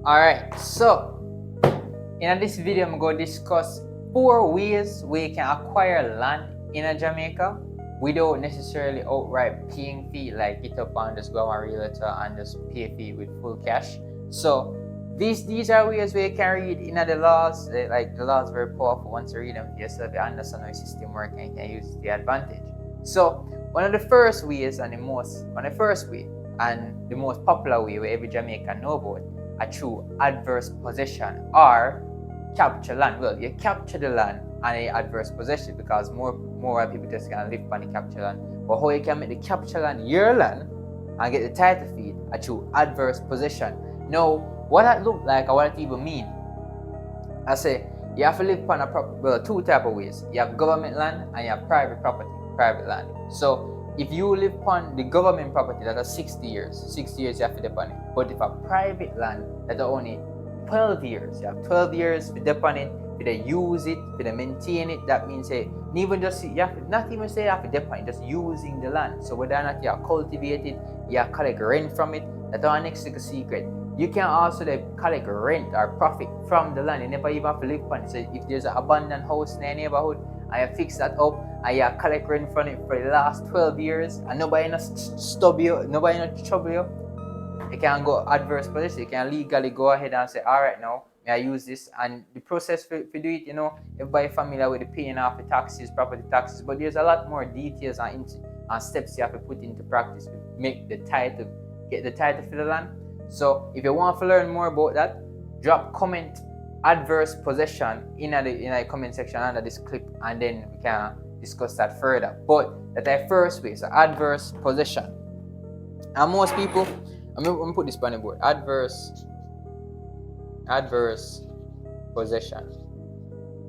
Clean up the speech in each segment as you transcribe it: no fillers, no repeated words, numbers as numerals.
Alright, so in this video I'm going to discuss 4 ways we can acquire land in Jamaica without necessarily outright paying fee, like hit up and just go on a realtor and just pay fee with full cash. So these are ways where you can read in the laws. Like the laws are very powerful. Once you read them for yourself, you understand how the system works and you can use it to your advantage. So one of the first ways and the most popular way where every Jamaican know about a true adverse possession or capture land. Well, you capture the land and a adverse possession because more people just can live on the capture land. But how you can make the capture land your land and get the title feed a true adverse possession. Now, what that look like or what it even mean? I say you have to live on two type of ways. You have government land and you have private property, private land. So if you live on the government property, that is 60 years. 60 years you have to live on it. But if a private land, that is only 12 years. You have 12 years to live on it, to use it, to maintain it. That means you have to not even say you have to live on it, just using the land. So whether or not you are cultivated, you are collect rent from it, that's our next little secret. You can also collect rent or profit from the land. You never even have to live on it. So if there's an abandoned house in a neighborhood and you fix that up and you collect rent from it for the last 12 years and nobody not stop you, nobody not trouble you, you can go adverse possession. You can legally go ahead and say, all right, now I use this. And the process for do it, everybody familiar with the paying off the taxes, property taxes, but there's a lot more details and steps you have to put into practice to make the title, get the title for the land. So if you want to learn more about that, drop comment adverse possession in the comment section under this clip, and then we can discuss that further. But the first way is adverse possession. And most people, I'm gonna put this on the board. Adverse possession.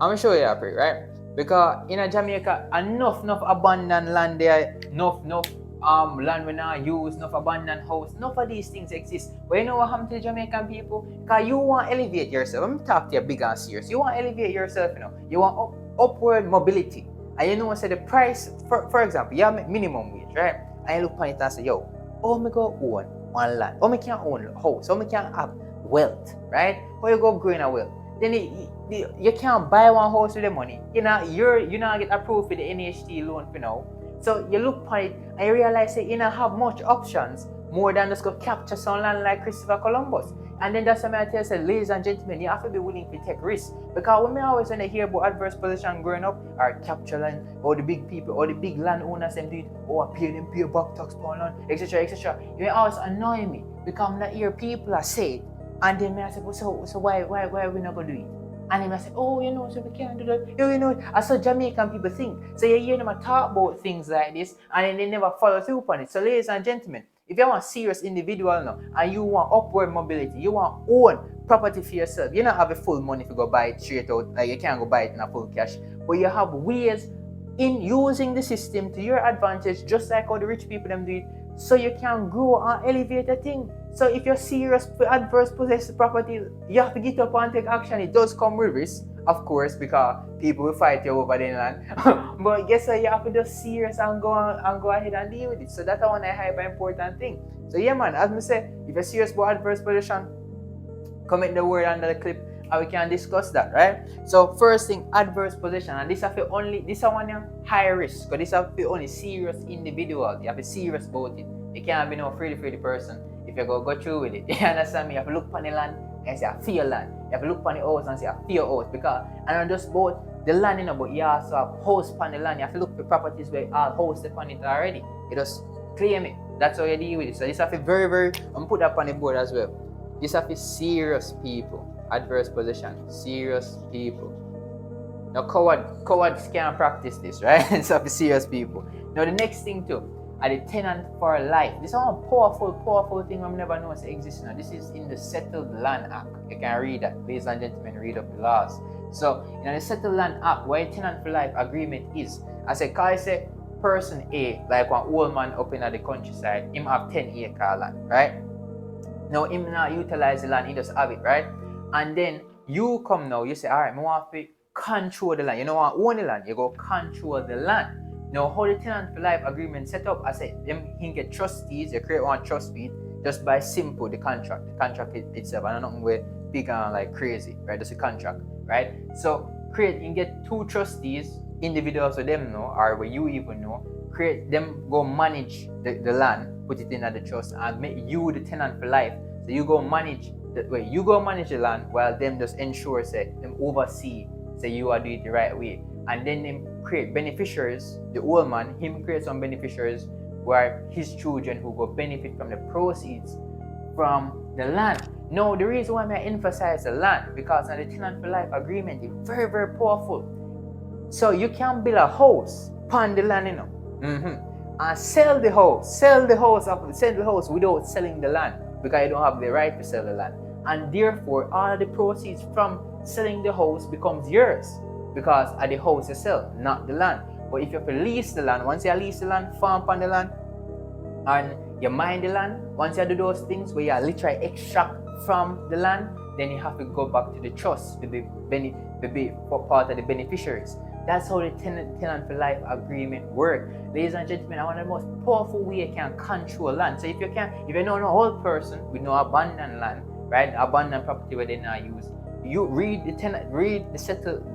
I'm gonna show you that, right? Because in Jamaica, enough abandoned land there, enough land we not use, enough abandoned house, enough of these things exist. But you know what happened to the Jamaican people? Because you want to elevate yourself. Let me talk to you big and serious. You want to elevate yourself, You want upward mobility. And you know what, say the price, for example, you have minimum wage, right? And you look on it and say, yo, me go own one land. Me can't own a house. Me can't have wealth, right? How you go growing a wealth? Then you can't buy one house with the money. You're not get approved for the NHT loan for now. So you look at it and you realize that you don't have much options more than just go capture some land like Christopher Columbus. And then that's why I tell you, ladies and gentlemen, you have to be willing to take risks. Because when I hear about adverse possession growing up, or capture land, or the big people, or the big landowners, them do it, or pay back tax on land, etc., etc. You always annoy me because I'm not hear people are say it. And then I say, so why are we not going to do it? And then I say, so we can't do that. That's what Jamaican people think. So you hear them talk about things like this, and then they never follow through on it. So ladies and gentlemen, if you want a serious individual now, and you want upward mobility, you want own property for yourself, you don't have the full money to go buy it straight out, like you can't go buy it in a full cash, but you have ways in using the system to your advantage, just like how the rich people them do it, so you can grow and elevate a thing. So if you're serious for adverse possessed property, you have to get up and take action. It does come with risk, of course, because people will fight you over the land. But guess what? You have to be serious and go ahead and deal with it. So that's one hyper important thing. So yeah, man, as I say, if you're serious about adverse possession, comment the word under the clip and we can discuss that, right? So first thing, adverse possession, and this is one high risk, because this is the only serious individual. You have to be serious about it. You can't be no freely person if you go through with it. You understand me? You have to look on the land and say I fear land. You have to look on the house and say I fear house, because and not just about the land, but you also have house on the land. You have to look for properties where all house upon it already. You just claim it. That's how you deal with it. So this have to very I'm put that on the board as well. This have to serious people. Adverse possession, serious people. Now cowards can't practice this, right? So for serious people. Now the next thing too, are the tenant for life. This is one powerful thing I've never known exists now. This is in the Settled Land Act. You can read that, ladies and gentlemen, read up the laws. So in the Settled Land Act, where a tenant for life agreement is, I say person A, like one old man up in the countryside, him have 10 acre land, right? Now him not utilize the land, he just have it, right? And then you come now, you say, all right, I want to control the land. You don't want to own the land, you go control the land. Now, how the tenant for life agreement set up, I said, them can get trustees, you create one trust deed, just by simple the contract itself. I don't know where big like crazy, right? That's a contract, right? So create and get 2 trustees, individuals with them know, or where you even know, create them, go manage the land, put it in at the trust, and make you the tenant for life. So you go manage the land while them just ensure say them oversee say you are doing it the right way. And then them create beneficiaries. The old man, him create some beneficiaries where his children who go benefit from the proceeds from the land. Now, the reason why I emphasize the land, because now the tenant for life agreement is very, very powerful. So you can build a house upon the land, and sell the house without selling the land, because you don't have the right to sell the land. And therefore, all of the proceeds from selling the house becomes yours, because of the house you sell, not the land. But if you have to lease the land, once you lease the land, farm upon the land, and you mine the land, once you do those things where you literally extract from the land, then you have to go back to the trust to be part of the beneficiaries. That's how the tenant for life agreement work. Ladies and gentlemen, one of the most powerful way you can control land. So if you know an old person with no abandoned land, right? Abandoned property where they not use, you read the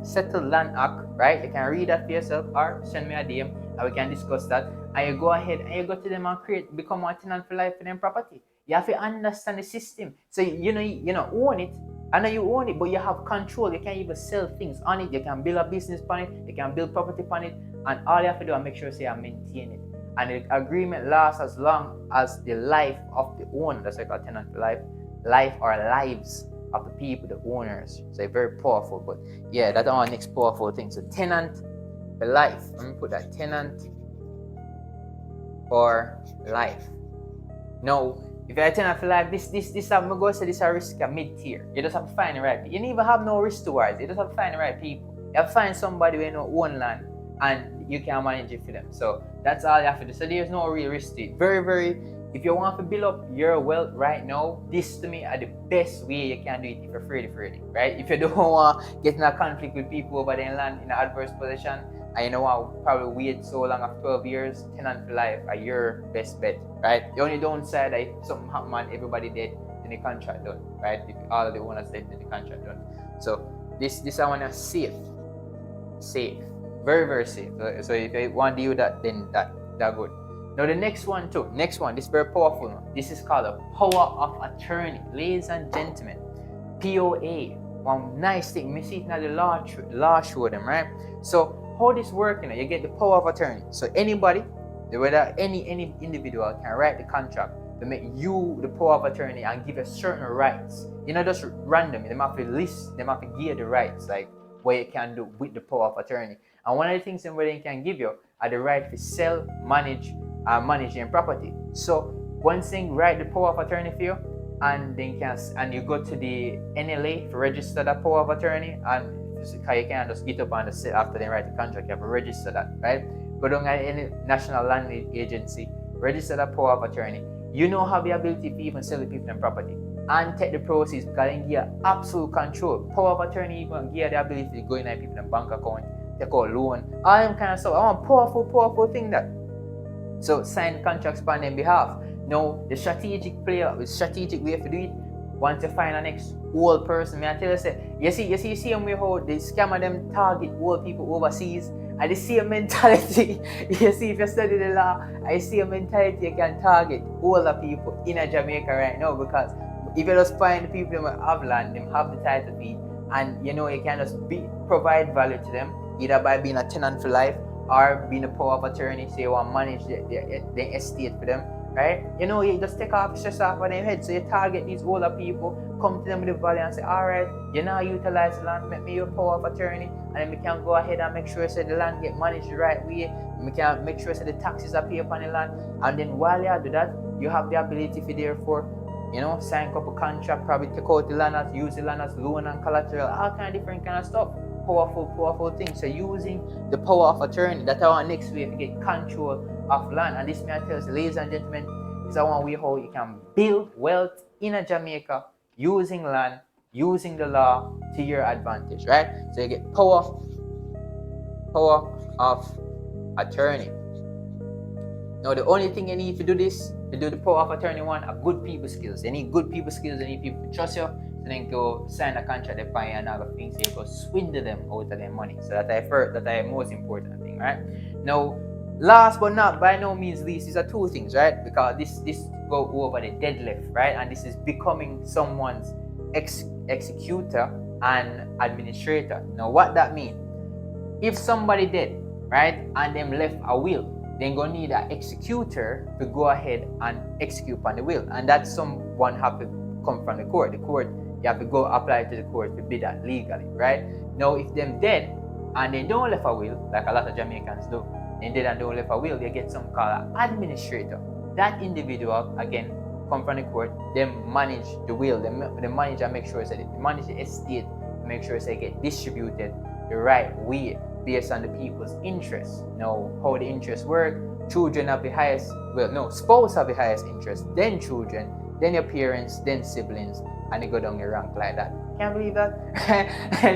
Settled Land Act, right? You can read that for yourself, or send me a DM and we can discuss that. And you go ahead and you go to them and become a tenant for life for them property. You have to understand the system. So you own it. I know you own it, but you have control. You can even sell things on it. You can build a business on it. You can build property on it. And all you have to do is make sure you maintain it. And the agreement lasts as long as the life of the owner. That's like a tenant for life or lives of the people, the owners. So it's very powerful. But yeah, that's our next powerful thing. So tenant for life. Let me put that, tenant for life. Now, if you're a tenant for life, this I'm going to say this is a risk mid-tier. You just have to find the right people. You don't even have no risk towards it. You just have to find the right people. You have to find somebody who knows own land and you can manage it for them. So that's all you have to do. So there's no real risk to it. Very, very, if you want to build up your wealth right now, this to me are the best way you can do it if you're afraid, right? If you don't want to get in a conflict with people over their land in an adverse position, and you know what, probably wait so long of 12 years, tenant for life are your best bet, right? The only downside is if something happen and everybody dead, then the contract done, right? If all of the owners dead, then the contract done. So this I want to safe, very, very safe. So if you want to do that, then that good. Now the next one, this is very powerful now. This is called a power of attorney. Ladies and gentlemen, POA, one nice thing. We see it now the law show them, right? So how this works, you get the power of attorney. So anybody, whether any individual can write the contract to make you the power of attorney and give you certain rights. Just random. They have to list, they have to give the rights, like what you can do with the power of attorney. And one of the things that they can give you are the right to sell, manage your property. So one thing, write the power of attorney for you, and you go to the NLA to register that power of attorney, and you can't just get up and sit after they write the contract. You have to register that, right? Go down at any national land agency, register that power of attorney. You have the ability to even sell the people and property and take the proceeds, because then give absolute control. Power of attorney even give the ability to go in at people in bank account, take out loan, all them kind of stuff. I want powerful thing that. So sign contracts on their behalf. Now the strategic way to do it. Once you find an next old person, I tell you, say, you see how the scammer them target old people overseas, and the same mentality. You see, if you study the law, I see a mentality you can target older people in Jamaica right now, because if you just find the people that have land, them have the title deed, and you can just provide value to them, either by being a tenant for life or being a power of attorney, so you want to manage the estate for them. Right? You just take off stress off of their head. So you target these older people, come to them with the value and say, alright, you now utilize the land, make me your power of attorney, and then we can go ahead and make sure the land get managed the right way. We can make sure the taxes are paid upon the land. And then while you do that, you have the ability for therefore, sign a couple contract, probably take out the land as, use the land as loan and collateral, all kind of different kind of stuff. Powerful things. So using the power of attorney, that's our next way to get control of land. And this may I tell you, ladies and gentlemen, is one way how you can build wealth in Jamaica using land, using the law to your advantage, right? So you get power of attorney. Now, the only thing you need to do this, to do the power of attorney one, are good people skills. You need good people skills, you need people to trust you, so then go sign a contract, they pay and other things, so you go swindle them out of their money. So that I most important thing, right? Now, last but not by no means least, these are two things, right? Because this go over the deadlift, right? And this is becoming someone's executor and administrator. Now, what that means? If somebody dead, right, and them left a will, then gonna need an executor to go ahead and execute on the will, and that someone have to come from the court. The court, you have to go apply to the court to be that legally, right? Now, if them dead and they don't left a will, like a lot of Jamaicans do, and they don't left a will, they get some called an administrator. That individual again come from the court, them manage the will, they manage and make sure that they manage the estate, make sure they get distributed the right way based on the people's interests. Now, how the interests work, children have the highest, well, no, spouse have the highest interest, then children, then your parents, then siblings, and they go down the rank like that. Can't believe that?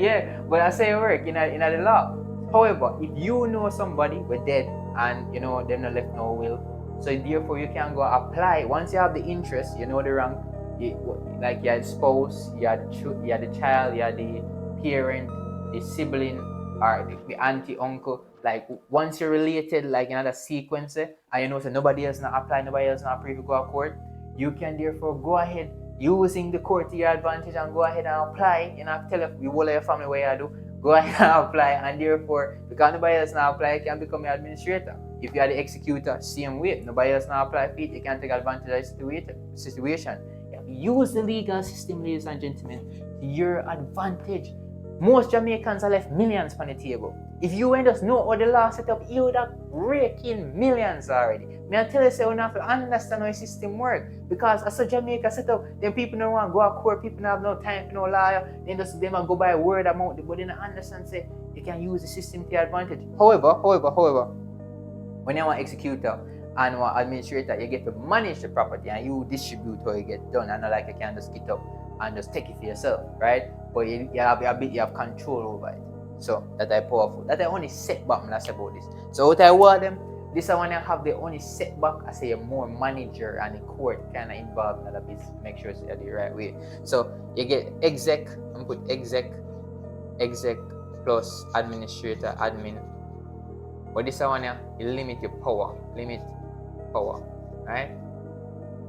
Yeah, but I say it work in the law. However, if you know somebody was dead and you know they're not left no will, so therefore you can go apply. Once you have the interest, you know the rank, like you had spouse, you had the child, you had the parent, the sibling, or the auntie, uncle. Like once you're related, like another sequence, and you know so nobody else not apply, nobody else not free to go to court, you can therefore go ahead using the court to your advantage and go ahead and apply. You know, tell the whole of your family what you do. Go ahead and apply, and therefore, because nobody else not apply, you can become an administrator. If you are the executor, same way. Nobody else not apply for it, you can take advantage of the situation. Use the legal system, ladies and gentlemen, to your advantage. Most Jamaicans are left millions on the table. If you ain't just know how the law set up, you would have raking millions already. May I tell you, say, we have to understand how the system works. Because as a Jamaica set up, then people don't want to go to court, people don't have no time for no lawyer, then just them go by word amount, but they don't understand, say, you can use the system to your advantage. However, when you want executor and one administrator, you get to manage the property and you distribute how you get done. And not like you can just get up and just take it for yourself, right? But you have control over it. So that is powerful. That is only setback when I say about this. So what I want them, this is when I have the only setback. I say a more manager and the court kind of involved in that bit. Make sure it's the right way. So you get exec, and put exec plus administrator, admin. But this one, you limit your power. Right?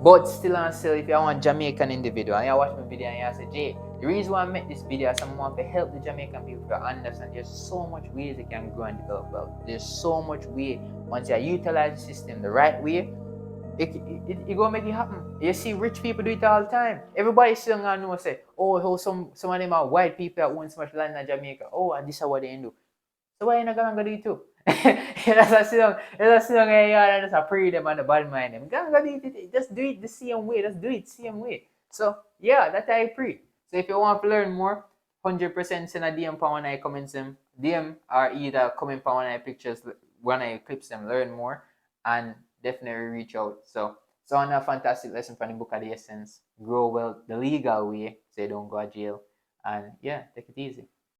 But still and still, if you want Jamaican individual, and you watch my video and you say, Jay, the reason why I make this video is I want to help the Jamaican people to understand there's so much ways they can grow and develop wealth. There's so much way. Once you utilize the system the right way, it gonna make it happen. You see rich people do it all the time. Everybody still gonna know, say, oh, some of them are white people that own so much land in Jamaica. Oh, and this is what they do. So why you not gonna do it too? That's a song and just pray them and the bad mind them. Just do it the same way. Just do it the same way. So yeah, that's how I pray. So if you want to learn more, 100% send a DM for one I comments them. DM or either comment for one I pictures when I clips them, learn more and definitely reach out. So on a fantastic lesson from the book of the essence. Grow well the legal way so you don't go to jail. And yeah, take it easy.